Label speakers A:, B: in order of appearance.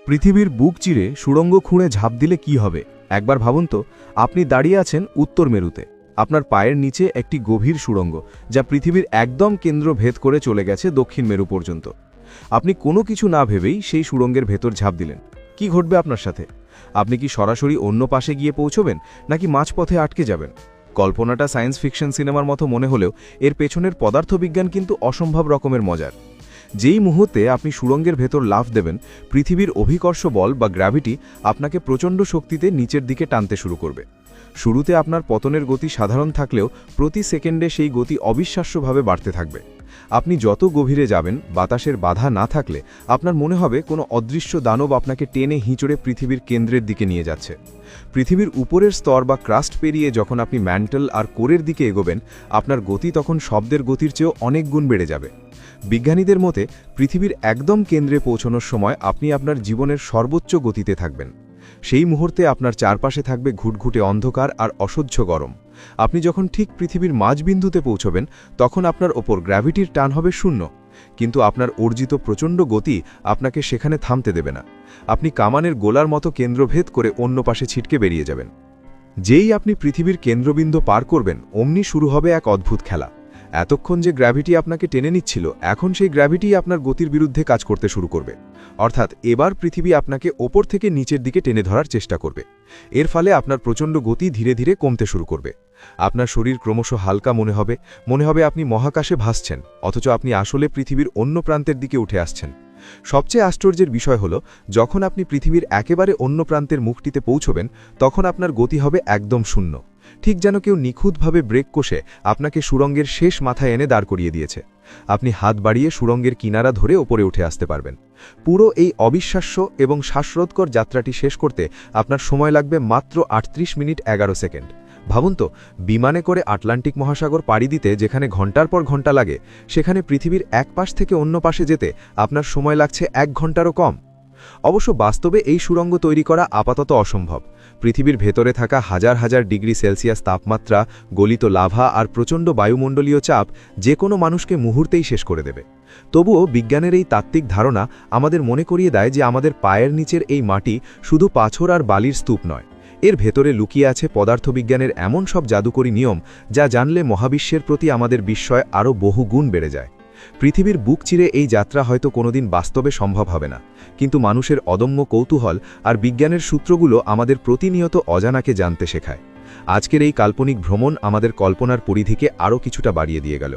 A: পৃথিবীর বুক চিরে সুড়ঙ্গ খুঁড়ে ঝাঁপ দিলে কি হবে? একবার ভাবুন তো, আপনি দাঁড়িয়ে আছেন উত্তর মেরুতে। আপনার পায়ের নিচে একটি গভীর সুড়ঙ্গ, যা পৃথিবীর একদম কেন্দ্র ভেদ করে চলে গেছে দক্ষিণ মেরু পর্যন্ত। আপনি কোনো কিছু না ভেবেই সেই সুড়ঙ্গের ভেতর ঝাঁপ দিলেন। কি ঘটবে আপনার সাথে? আপনি কি সরাসরি অন্য পাশে গিয়ে পৌঁছবেন, নাকি মাঝপথে আটকে যাবেন? কল্পনাটা সায়েন্স ফিকশন সিনেমার মতো মনে হলেও এর পেছনের পদার্থবিজ্ঞান কিন্তু অসম্ভব রকমের মজার। যেই মুহূর্তে আপনি সুড়ঙ্গের ভেতর লাফ দেবেন, পৃথিবীর অভিকর্ষ বল বা গ্র্যাভিটি আপনাকে প্রচণ্ড শক্তিতে নিচের দিকে টানতে শুরু করবে। শুরুতে আপনার পতনের গতি সাধারণ থাকলেও প্রতি সেকেন্ডে সেই গতি অবিশ্বাস্যভাবে বাড়তে থাকবে। আপনি যত গভীরে যাবেন, বাতাসের বাধা না থাকলে আপনার মনে হবে কোনো অদৃশ্য দানব আপনাকে টেনে হিঁচড়ে পৃথিবীর কেন্দ্রের দিকে নিয়ে যাচ্ছে। পৃথিবীর উপরের স্তর বা ক্রাস্ট পেরিয়ে যখন আপনি ম্যান্টল আর কোরের দিকে এগোবেন, আপনার গতি তখন শব্দের গতির চেয়েও অনেক গুণ বেড়ে যাবে। বিজ্ঞানীদের মতে, পৃথিবীর একদম কেন্দ্রে পৌঁছানোর সময় আপনি আপনার জীবনের সর্বোচ্চ গতিতে থাকবেন। সেই মুহূর্তে আপনার চারপাশে থাকবে ঘুটঘুটে অন্ধকার আর অসহ্য গরম। আপনি যখন ঠিক পৃথিবীর মাঝবিন্দুতে পৌঁছবেন, তখন আপনার ওপর গ্র্যাভিটির টান হবে শূন্য, কিন্তু আপনার অর্জিত প্রচণ্ড গতি আপনাকে সেখানে থামতে দেবে না। আপনি কামানের গোলার মতো কেন্দ্রভেদ করে অন্য পাশে ছিটকে বেরিয়ে যাবেন। যেই আপনি পৃথিবীর কেন্দ্রবিন্দু পার করবেন, অমনি শুরু হবে এক অদ্ভুত খেলা। এতক্ষণ যে গ্র্যাভিটি আপনাকে টেনে নিচ্ছিল, এখন সেই গ্র্যাভিটি আপনার গতির বিরুদ্ধে কাজ করতে শুরু করবে। অর্থাৎ এবার পৃথিবী আপনাকে ওপর থেকে নিচের দিকে টেনে ধরার চেষ্টা করবে। এর ফলে আপনার প্রচণ্ড গতি ধীরে ধীরে কমতে শুরু করবে। আপনার শরীর ক্রমশ হালকা মনে হবে আপনি মহাকাশে ভাসছেন, অথচ আপনি আসলে পৃথিবীর অন্য প্রান্তের দিকে উঠে আসছেন। সবচেয়ে আশ্চর্যের বিষয় হলো, যখন আপনি পৃথিবীর একেবারে অন্য প্রান্তের মুখটিতে পৌঁছবেন, তখন আপনার গতি হবে একদম শূন্য, ঠিক যেন কেউ নিখুঁতভাবে ব্রেক কষে আপনাকে সুড়ঙ্গের শেষ মাথায় এনে দাঁড় করিয়ে দিয়েছে। আপনি হাত বাড়িয়ে সুড়ঙ্গের কিনারা ধরে ওপরে উঠে আসতে পারবেন। পুরো এই অবিশ্বাস্য এবং শ্বাসরোধকর যাত্রাটি শেষ করতে আপনার সময় লাগবে মাত্র ৩৮ মিনিট ১১ সেকেন্ড। ভাবুন তো, বিমানে করে আটলান্টিক মহাসাগর পাড়ি দিতে যেখানে ঘন্টার পর ঘন্টা লাগে, সেখানে পৃথিবীর এক পাশ থেকে অন্য পাশে যেতে আপনার সময় লাগছে ১ ঘন্টারও কম। অবশ্য বাস্তবে এই সুড়ঙ্গ তৈরি করা আপাতত অসম্ভব। পৃথিবীর ভেতরে থাকা হাজার হাজার ডিগ্রি সেলসিয়াস তাপমাত্রা, গলিত লাভা আর প্রচণ্ড বায়ুমণ্ডলীয় চাপ যে কোনো মানুষকে মুহূর্তেই শেষ করে দেবে। তবুও বিজ্ঞানের এই তাত্ত্বিক ধারণা আমাদের মনে করিয়ে দেয় যে আমাদের পায়ের নিচের এই মাটি শুধু পাথর আর বালির স্তূপ নয়, এর ভেতরে লুকিয়ে আছে পদার্থবিজ্ঞানের এমন সব জাদুকরী নিয়ম যা জানলে মহাবিশ্বের প্রতি আমাদের বিস্ময় আরও বহু গুণ বেড়ে যায়। পৃথিবীর বুক চিরে এই যাত্রা হয়তো কোনোদিন বাস্তবে সম্ভব হবে না, কিন্তু মানুষের অদম্য কৌতূহল আর বিজ্ঞানের সূত্রগুলো আমাদের প্রতিনিয়ত অজানাকে জানতে শেখায়। আজকের এই কাল্পনিক ভ্রমণ আমাদের কল্পনার পরিধিকে আরও কিছুটা বাড়িয়ে দিয়ে গেল।